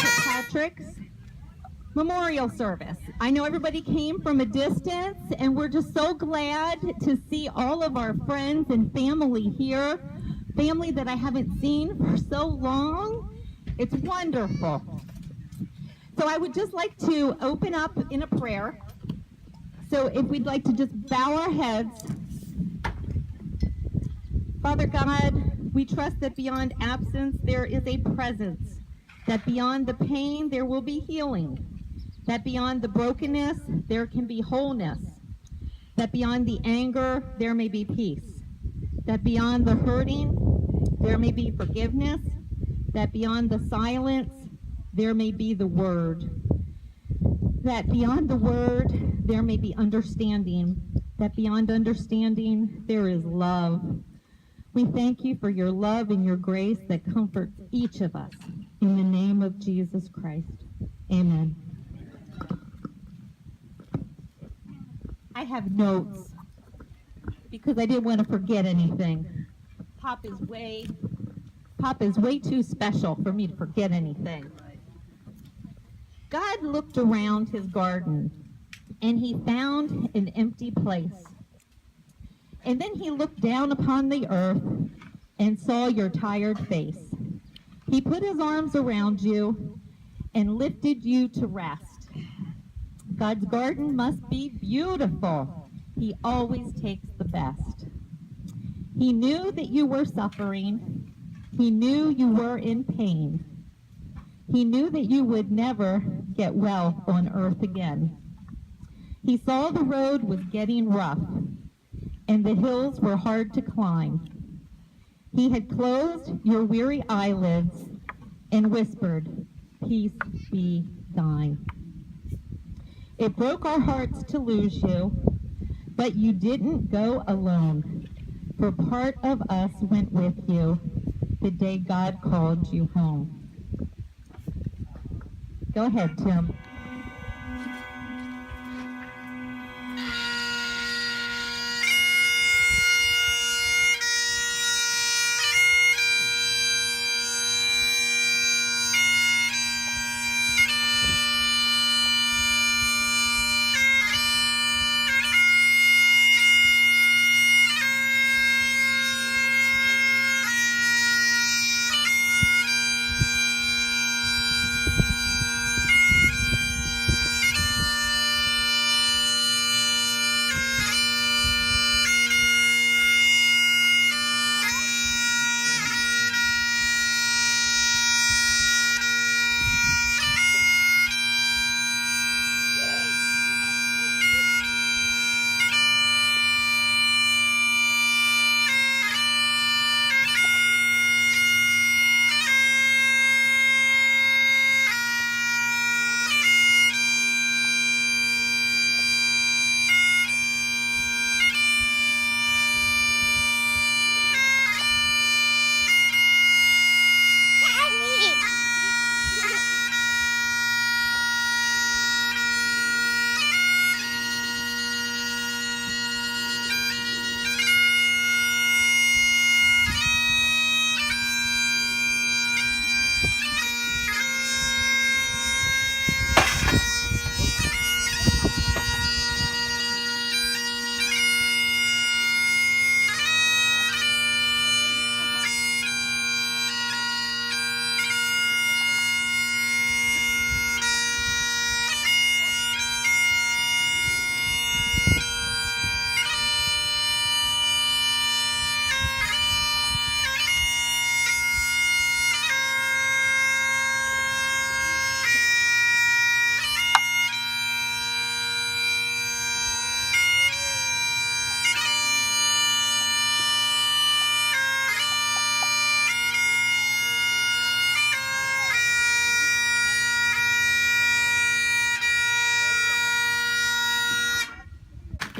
Kirkpartrick's memorial service. I know everybody came from a distance, and we're just so glad to see all of our friends and family here, family that I haven't seen for so long. It's wonderful. So I would just like to open up in a prayer. So if we'd like to just bow our heads. Father God, we trust that beyond absence there is a presence, that beyond the pain there will be healing, that beyond the brokenness there can be wholeness, that beyond the anger there may be peace, that beyond the hurting there may be forgiveness, that beyond the silence there may be the word, that beyond the word there may be understanding, that beyond understanding there is love. We thank you for your love and your grace that comforts each of us. In the name of Jesus Christ, amen. I have notes because I didn't want to forget anything. Pop is way too special for me to forget anything. God looked around his garden and he found an empty place. And then he looked down upon the earth and saw your tired face. He put his arms around you and lifted you to rest. God's garden must be beautiful. He always takes the best. He knew that you were suffering. He knew you were in pain. He knew that you would never get well on earth again. He saw the road was getting rough, and the hills were hard to climb. He had closed your weary eyelids and whispered, "Peace be thine." It broke our hearts to lose you, but you didn't go alone, for part of us went with you the day God called you home. Go ahead, Tim.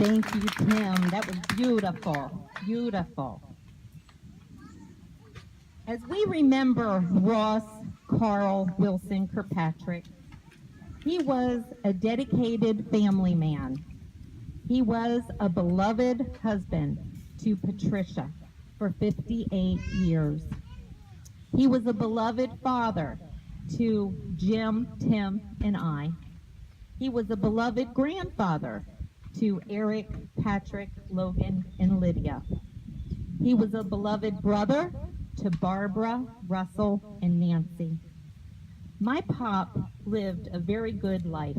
Thank you, Tim. That was beautiful, beautiful. As we remember Ross Carl Wilson Kirkpatrick, he was a dedicated family man. He was a beloved husband to Patricia for 58 years. He was a beloved father to Jim, Tim, and I. He was a beloved grandfather to Eric, Patrick, Logan, and Lydia. He was a beloved brother to Barbara, Russell, and Nancy. My pop lived a very good life.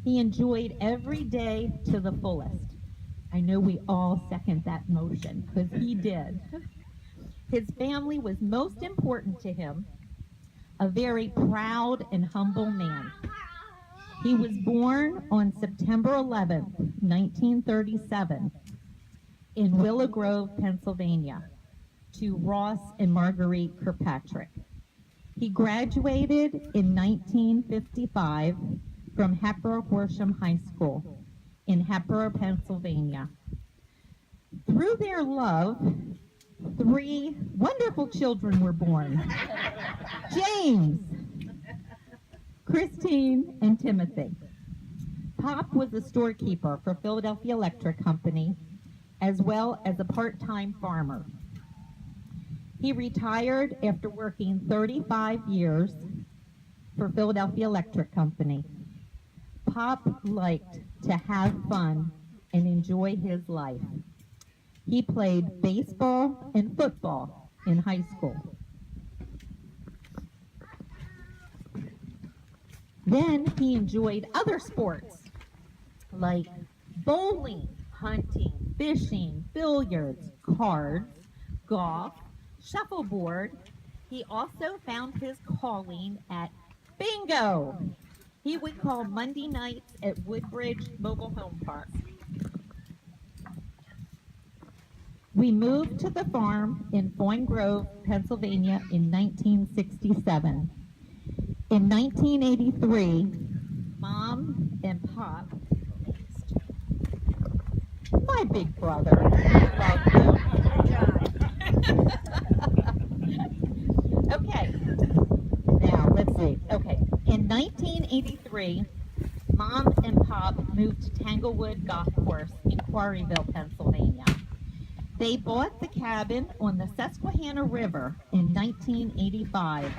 He enjoyed every day to the fullest. I know we all second that motion, because he did. His family was most important to him, a very proud and humble man. He was born on September 11th, 1937, in Willow Grove, Pennsylvania, to Ross and Marguerite Kirkpatrick. He graduated in 1955 from Hepburn Horsham High School in Hepburn, Pennsylvania. Through their love, 3 wonderful children were born: James, Christine, and Timothy. Pop was a storekeeper for Philadelphia Electric Company, as well as a part-time farmer. He retired after working 35 years for Philadelphia Electric Company. Pop liked to have fun and enjoy his life. He played baseball and football in high school. Then he enjoyed other sports like bowling, hunting, fishing, billiards, cards, golf, shuffleboard. He also found his calling at bingo. He would call Monday nights at Woodbridge Mobile Home Park. We moved to the farm in Foyne Grove, Pennsylvania in 1967. In 1983, Mom and Pop, my big brother, love you. Okay, now let's see. Okay, in 1983, Mom and Pop moved to Tanglewood Golf Course in Quarryville, Pennsylvania. They bought the cabin on the Susquehanna River in 1985,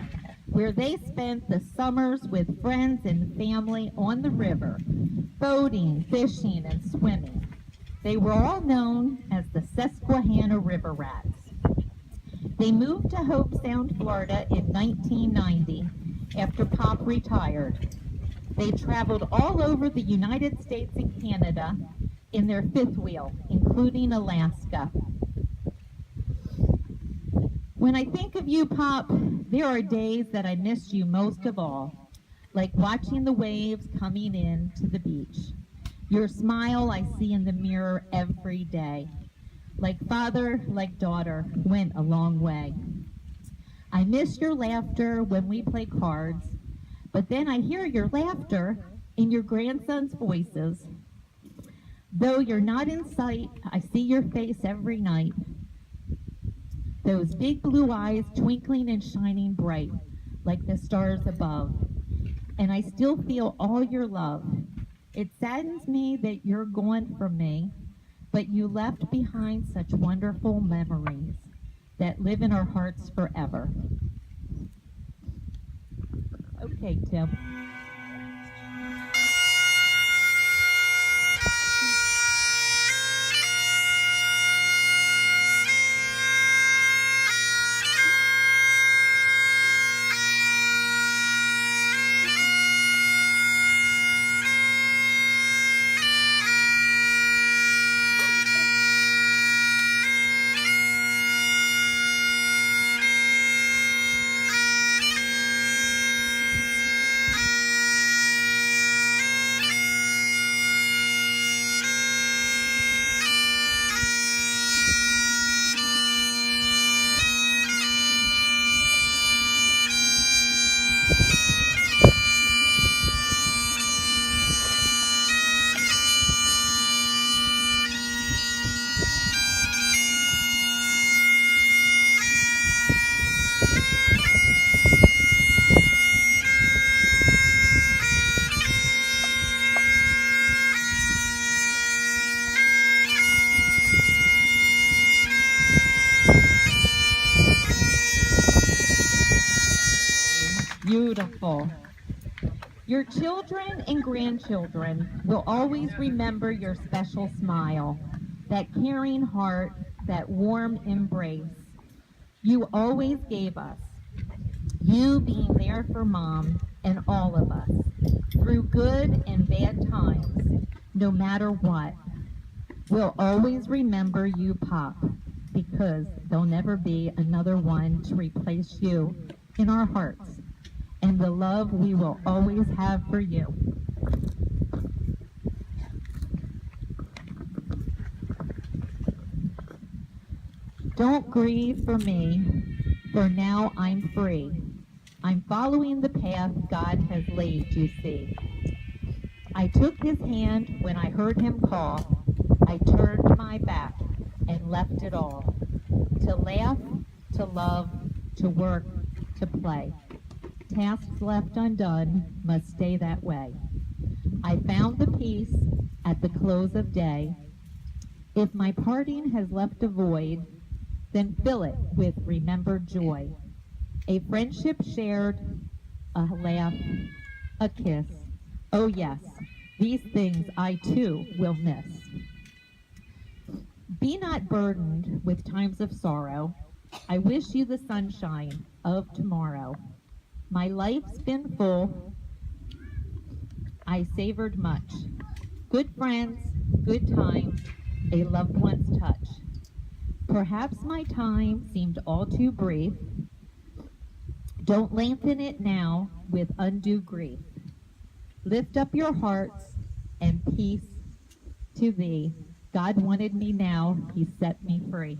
where they spent the summers with friends and family on the river, boating, fishing, and swimming. They were all known as the Susquehanna River Rats. They moved to Hope Sound, Florida in 1990 after Pop retired. They traveled all over the United States and Canada in their fifth wheel, including Alaska. When I think of you, Pop, there are days that I miss you most of all, like watching the waves coming in to the beach. Your smile I see in the mirror every day. Like father, like daughter, went a long way. I miss your laughter when we play cards, but then I hear your laughter in your grandsons' voices. Though you're not in sight, I see your face every night. Those big blue eyes twinkling and shining bright like the stars above. And I still feel all your love. It saddens me that you're gone from me, but you left behind such wonderful memories that live in our hearts forever. Okay, Tim. beautiful. Your children and grandchildren will always remember your special smile, that caring heart, that warm embrace you always gave us. You being there for Mom and all of us, through good and bad times, no matter what. We'll always remember you, Pop, because there'll never be another one to replace you in our hearts, and the love we will always have for you. Don't grieve for me, for now I'm free. I'm following the path God has laid, you see. I took his hand when I heard him call. I turned my back and left it all. To laugh, to love, to work, to play. Tasks left undone must stay that way. I found the peace at the close of day. If my parting has left a void, then fill it with remembered joy. A friendship shared, a laugh, a kiss. Oh yes, these things I too will miss. Be not burdened with times of sorrow. I wish you the sunshine of tomorrow. My life's been full. I savored much. Good friends, good times, a loved one's touch. Perhaps my time seemed all too brief. Don't lengthen it now with undue grief. Lift up your hearts and peace to thee. God wanted me now, he set me free.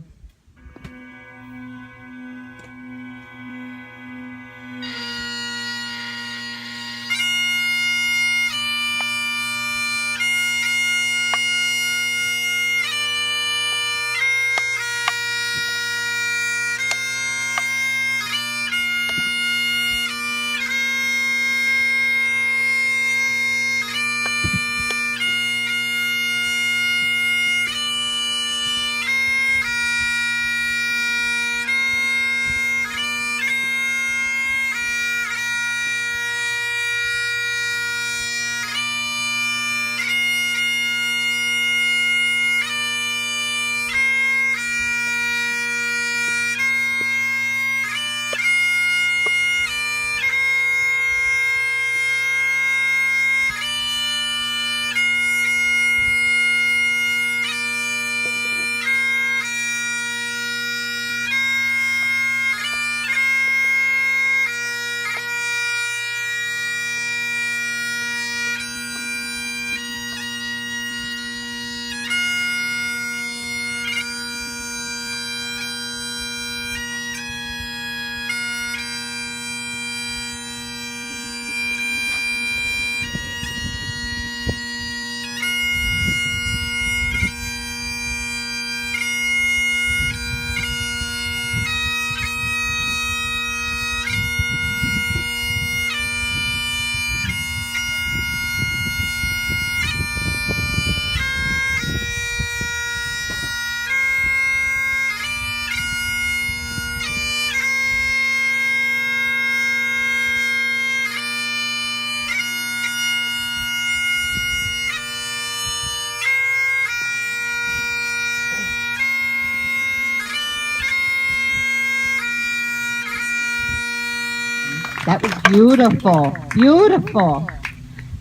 That was beautiful, beautiful.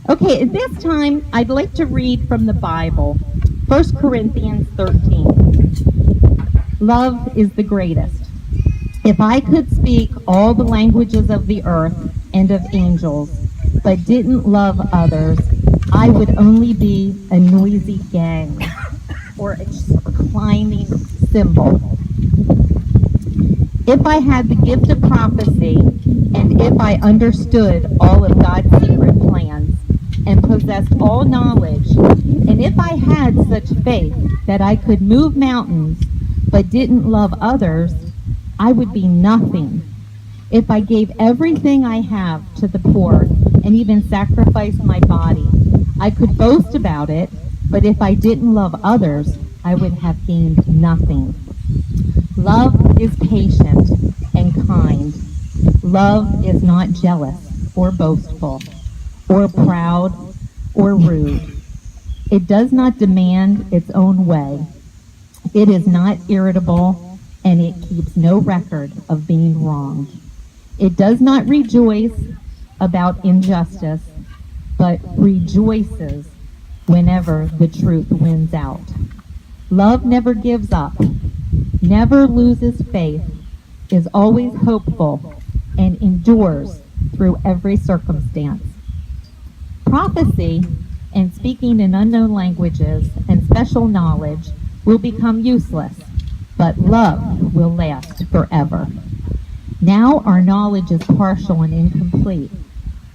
Okay, at this time, I'd like to read from the Bible, 1 Corinthians 13. Love is the greatest. If I could speak all the languages of the earth and of angels, but didn't love others, I would only be a noisy gang or a clanging cymbal. If I had the gift of prophecy, and if I understood all of God's secret plans, and possessed all knowledge, and if I had such faith that I could move mountains, but didn't love others, I would be nothing. If I gave everything I have to the poor, and even sacrificed my body, I could boast about it, but if I didn't love others, I would have gained nothing. Love is patient and kind. Love is not jealous. or boastful, or proud, or rude. It does not demand its own way. It is not irritable, and it keeps no record of being wronged. It does not rejoice about injustice, but rejoices whenever the truth wins out. Love never gives up, never loses faith, is always hopeful, and endures through every circumstance. Prophecy and speaking in unknown languages and special knowledge will become useless, but love will last forever. Now our knowledge is partial and incomplete,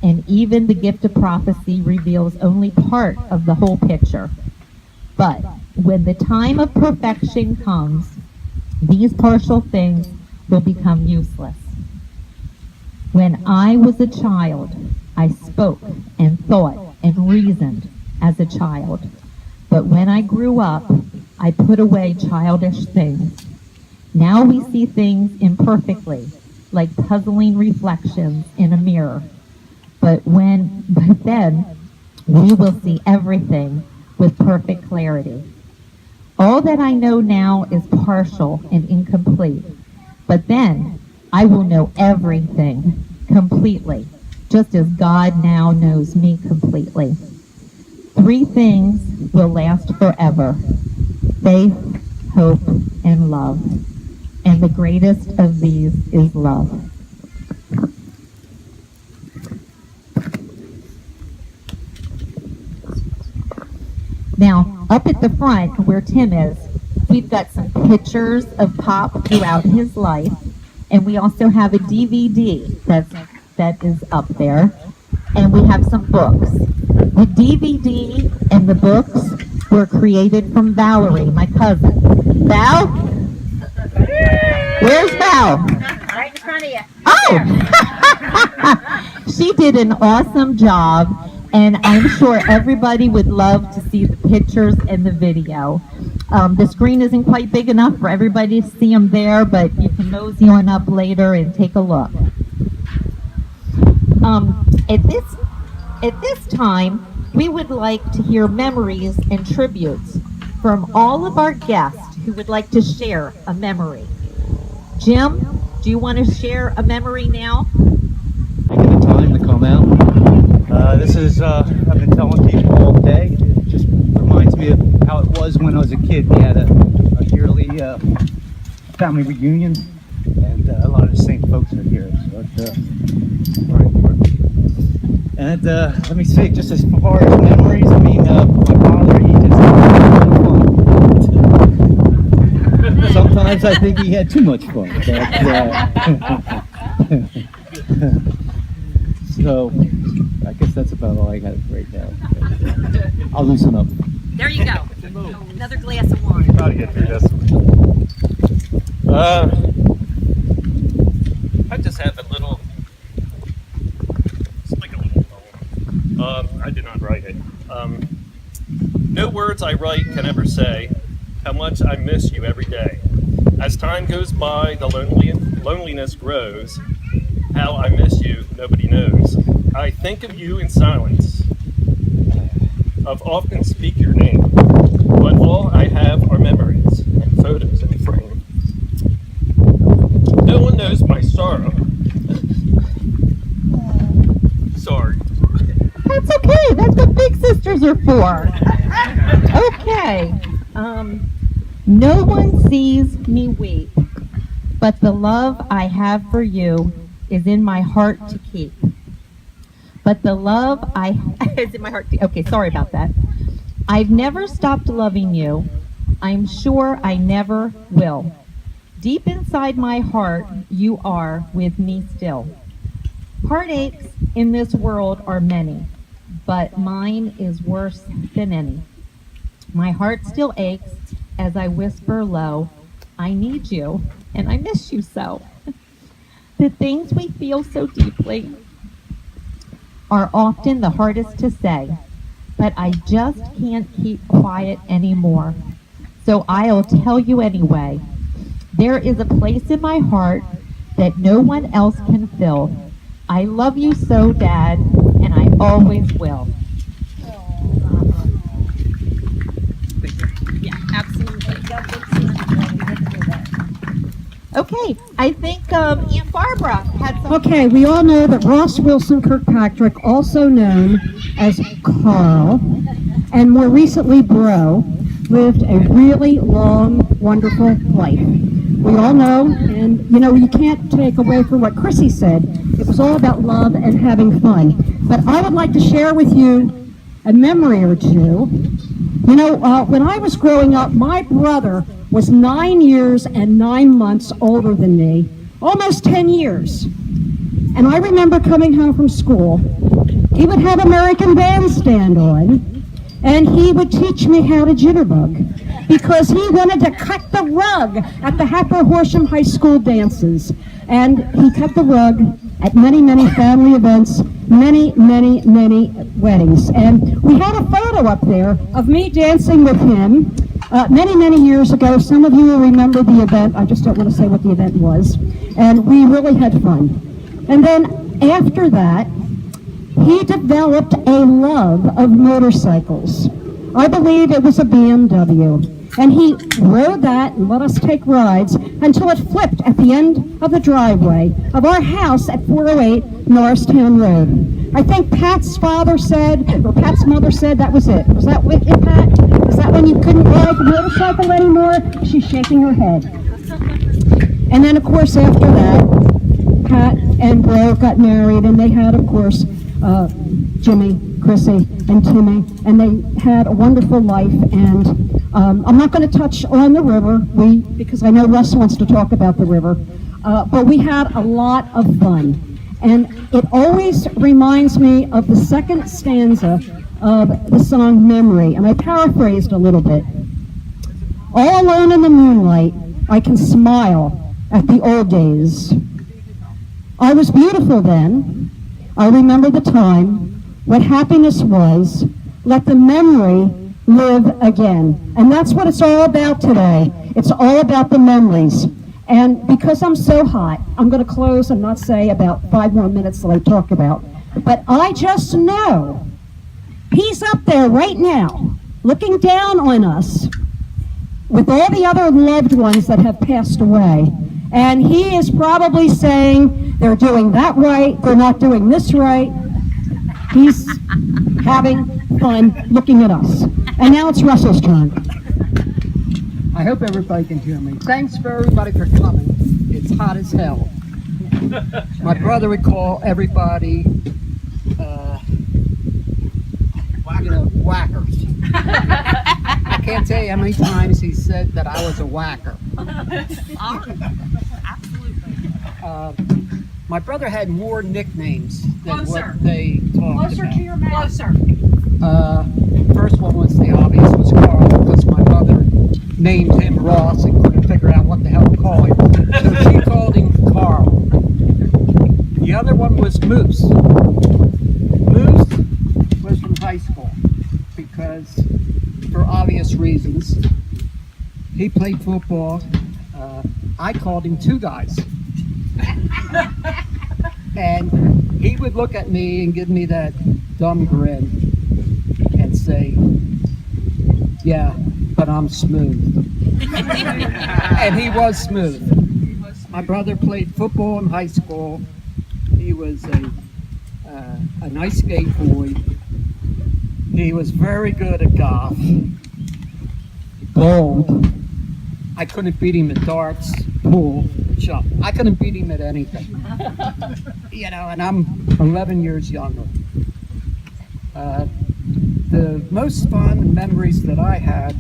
and even the gift of prophecy reveals only part of the whole picture. But when the time of perfection comes, these partial things will become useless. When I was a child, I spoke and thought and reasoned as a child. But when I grew up, I put away childish things. Now we see things imperfectly, like puzzling reflections in a mirror. But then we will see everything with perfect clarity. All that I know now is partial and incomplete, but then I will know everything completely, just as God now knows me completely. 3 things will last forever: faith, hope, and love. And the greatest of these is love. Now, up at the front where Tim is, we've got some pictures of Pop throughout his life, and we also have a DVD that is up there, and we have some books. The DVD and the books were created from Valerie, my cousin. Val? Where's Val? Right in front of you. Oh! She did an awesome job, and I'm sure everybody would love to see the pictures and the video. The screen isn't quite big enough for everybody to see them there, but you can mosey on up later and take a look. At this time, we would like to hear memories and tributes from all of our guests who would like to share a memory. Jim, do you want to share a memory now? Taking the time to come out. This is, I've been telling people all day. It just reminds me of how it was when I was a kid. We had a yearly family reunion, and a lot of the same folks are here. So it's very important. And let me see, just as far as memories, I mean, my father, he just had fun. Sometimes I think he had too much fun. But, so, I guess that's about all I got right now. I'll loosen up. There you go. Another glass of wine. Try to get through this. I just have a little. It's like a little poem. I did not write it. No words I write can ever say how much I miss you every day. As time goes by, the loneliness grows. How I miss you, nobody knows. I think of you in silence. I've often speak your name, but all I have are memories and photos in frame. No one knows my sorrow. Sorry. That's okay. That's what big sisters are for. Okay. No one sees me weep, but the love I have for you is in my heart to keep. But the love is in my heart. Okay, sorry about that. I've never stopped loving you. I'm sure I never will. Deep inside my heart, you are with me still. Heartaches in this world are many, but mine is worse than any. My heart still aches as I whisper low, I need you and I miss you so. The things we feel so deeply are often the hardest to say, but I just can't keep quiet anymore. So I'll tell you anyway. There is a place in my heart that no one else can fill. I love you so, Dad, and I always will. Yeah, absolutely. Okay, I think Aunt Barbara had some. Okay, we all know that Ross Wilson Kirkpatrick, also known as Carl, and more recently Bro, lived a really long, wonderful life. We all know, and you can't take away from what Chrissy said. It was all about love and having fun. But I would like to share with you a memory or two. When I was growing up, my brother was 9 years and 9 months older than me, almost 10 years. And I remember coming home from school. He would have American Bandstand on, and he would teach me how to jitterbug because he wanted to cut the rug at the Hatboro Horsham High School dances. And he cut the rug at many, many family events, many, many, many weddings. And we had a photo up there of me dancing with him many, many years ago. Some of you will remember the event. I just don't want to say what the event was. And we really had fun. And then after that, he developed a love of motorcycles. I believe it was a BMW. And he rode that and let us take rides until it flipped at the end of the driveway of our house at 408 Norristown Road. I think Pat's father said, or Pat's mother said, that was it. Was that it, Pat? Was that when you couldn't ride the motorcycle anymore? She's shaking her head. And then, of course, after that, Pat and Bro got married, and they had, of course, Jimmy, Chrissy, and Timmy, and they had a wonderful life. And I'm not going to touch on the river, because I know Russ wants to talk about the river, but we had a lot of fun. And it always reminds me of the second stanza of the song Memory, and I paraphrased a little bit. All alone in the moonlight, I can smile at the old days. I was beautiful then. I remember the time, what happiness was. Let the memory live again. And that's what it's all about today. It's all about the memories. And because I'm so hot, I'm going to close and not say about 5 more minutes that I talk about. But I just know he's up there right now, looking down on us with all the other loved ones that have passed away. And he is probably saying, they're doing that right, they're not doing this right. He's having fun looking at us. And now it's Russell's turn. I hope everybody can hear me. Thanks for everybody for coming. It's hot as hell. My brother would call everybody, whackers. I can't tell you how many times he said that I was a whacker. My brother had more nicknames than what they talked Closer about. to your mouth. Closer. First one was the obvious, was Carl, because my mother named him Ross and couldn't figure out what the hell to call him. So she called him Carl. The other one was Moose. Moose was from high school because, for obvious reasons, he played football. I called him Two Guys. And he would look at me and give me that dumb grin and say, yeah, but I'm smooth. And he was smooth. My brother played football in high school. He was a nice skate boy. He was very good at golf. Bowled. I couldn't beat him at darts, pool, shop. I couldn't beat him at anything. And I'm 11 years younger. The most fond memories that I had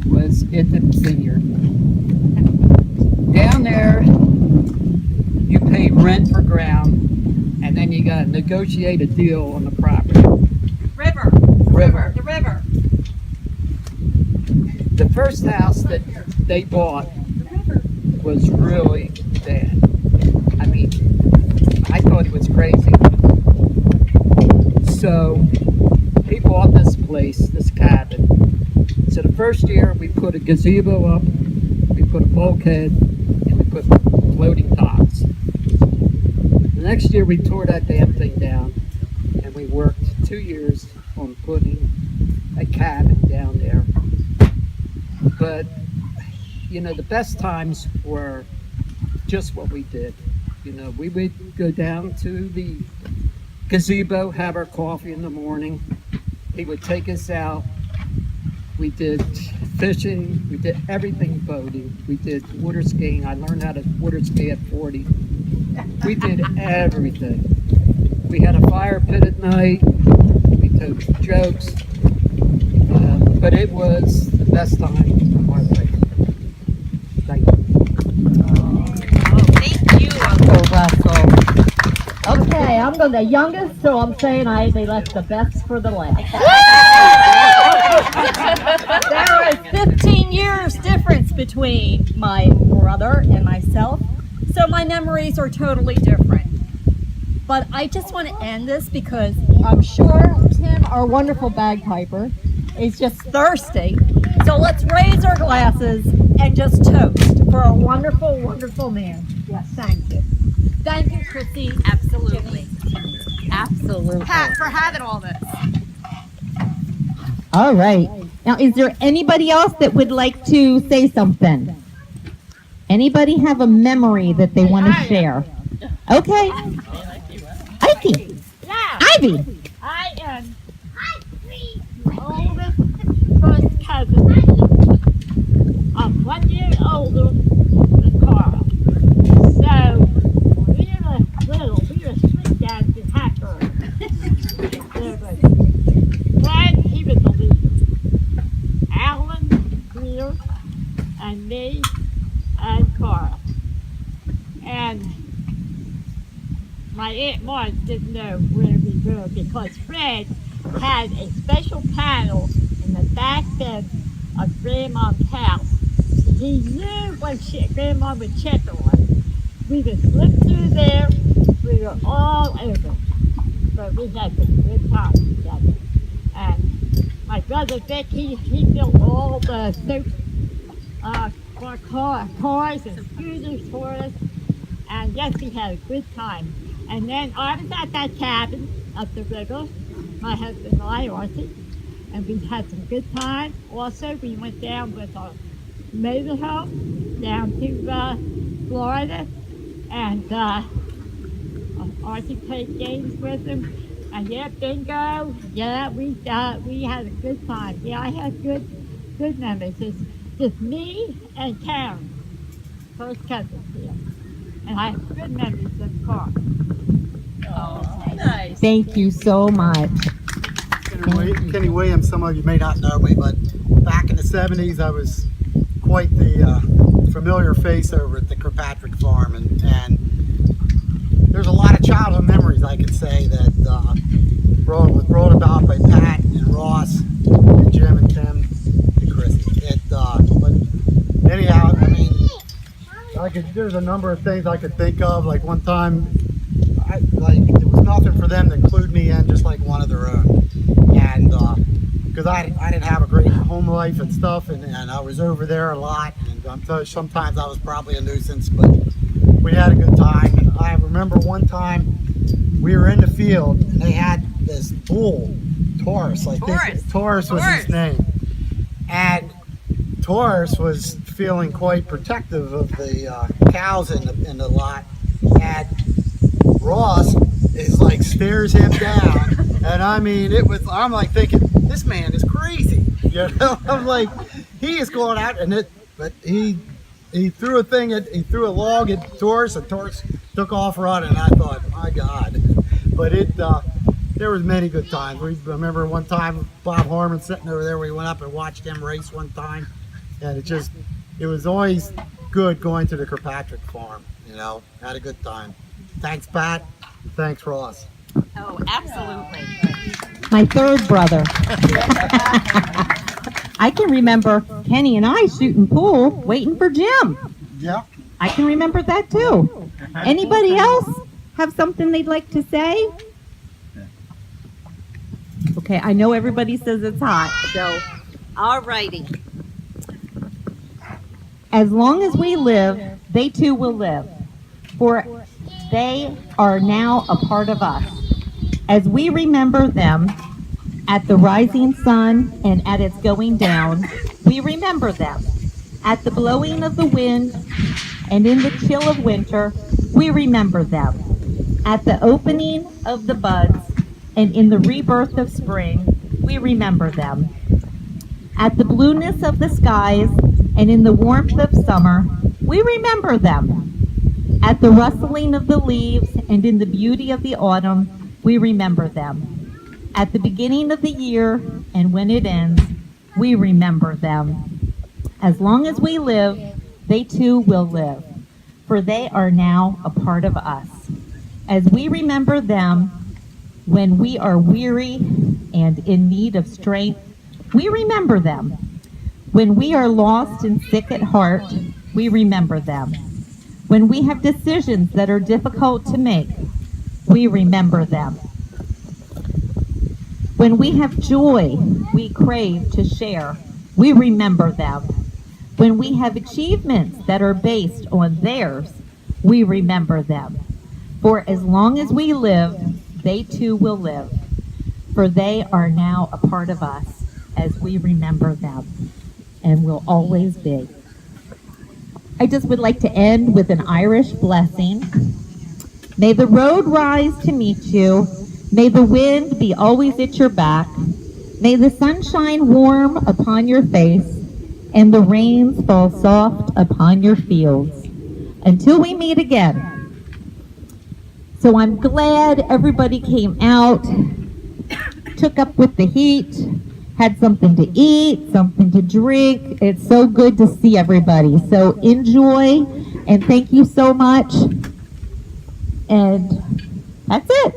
was at the vineyard. Down there, you pay rent for ground, and then you got to negotiate a deal on the property. River. The river. The first house that they bought was really bad. I mean, I thought it was crazy. So he bought this place, this cabin. So the first year we put a gazebo up, we put a bulkhead, and we put floating docks. The next year we tore that damn thing down, and we worked 2 years on putting a cabin down there. But, you know, the best times were just what we did. You know, we would go down to the gazebo, have our coffee in the morning. He would take us out. We did fishing, we did everything boating, we did water skiing. I learned how to water ski at 40. We did everything. We had a fire pit at night, we told jokes, but it was the best time of my life. Thank you. Thank you, Uncle Russell. Okay, I'm the youngest, so I'm saying they left the best for the last. There is 15 years difference between my brother and myself, so my memories are totally different. But I just want to end this because I'm sure Tim, our wonderful bagpiper, is just thirsty. So let's raise our glasses and just toast for a wonderful, wonderful man. Yes, thank you. Thank you, Chrissy. Absolutely. Absolutely. Pat, for having all this. All right. Now, is there anybody else that would like to say something? Anybody have a memory that they want to share? Okay. Ivy. Yeah, Ivy. I am the oldest first cousin. I'm 1 year older than Carl. So when we were little, we were street dancing in Hackburn. There was Fred, he was the leader. Alan, Greer, and me, and Carl. And my Aunt Martha didn't know where we were because Fred had a special panel in the back bed of Grandma's house. He knew when Grandma would check on us. We would slip through there. We were all over. But we had some good times together. And my brother Vic, he built all the soap for cars and scooters for us. And yes, we had a good time. And then I was at that cabin up the river, my husband and I, Archie, and we had some good time. Also, we went down with our motorhome down to Florida, and Archie played games with them. And yeah, bingo. Yeah, we had a good time. Yeah, I had good memories. It's just me and Karen, first cousins here. And I have good memories of Carl. Nice. Thank you so much. Kenny Williams, some of you may not know me, but back in the 70s, I was quite the familiar face over at the Kirkpartrick farm, and there's a lot of childhood memories, I could say, that was brought about by Pat and Ross, and Jim and Tim and Chrissy. But anyhow, I mean, there's a number of things I could think of. Like one time, there was nothing for them to include me in, just like one of their own. And because I didn't have a great home life and stuff, and I was over there a lot, and sometimes I was probably a nuisance, but we had a good time. And I remember one time we were in the field, and they had this bull, Taurus, I think Taurus was his name. And Taurus was feeling quite protective of the cows in the lot, and Ross is like stares him down, and I mean I'm like thinking, this man is crazy, you know. I'm like, he is going out, but he threw a log at Taurus, and Taurus took off running. I thought, my God. But there was many good times. We remember one time Bob Harmon sitting over there. We went up and watched him race one time, and it was always good going to the Kirkpartrick farm. You know, had a good time. Thanks, Pat. Thanks, Ross. Oh, absolutely. My third brother. I can remember Kenny and I shooting pool, waiting for Jim. Yeah. I can remember that too. Anybody else have something they'd like to say? Okay, I know everybody says it's hot, so All righty. as long as we live, they too will live. For they are now a part of us. As we remember them at the rising sun and at its going down, we remember them. At the blowing of the wind and in the chill of winter, we remember them. At the opening of the buds and in the rebirth of spring, we remember them. At the blueness of the skies and in the warmth of summer, we remember them. At the rustling of the leaves and in the beauty of the autumn, we remember them. At the beginning of the year and when it ends, we remember them. As long as we live, they too will live, for they are now a part of us. As we remember them when we are weary and in need of strength, we remember them. When we are lost and sick at heart, we remember them. When we have decisions that are difficult to make, we remember them. When we have joy we crave to share, we remember them. When we have achievements that are based on theirs, we remember them. For as long as we live, they too will live. For they are now a part of us as we remember them and will always be. I just would like to end with an Irish blessing. May the road rise to meet you. May the wind be always at your back. May the sun shine warm upon your face and the rains fall soft upon your fields. Until we meet again. So I'm glad everybody came out, took up with the heat, had something to eat, something to drink. It's so good to see everybody. So enjoy, and thank you so much. And that's it.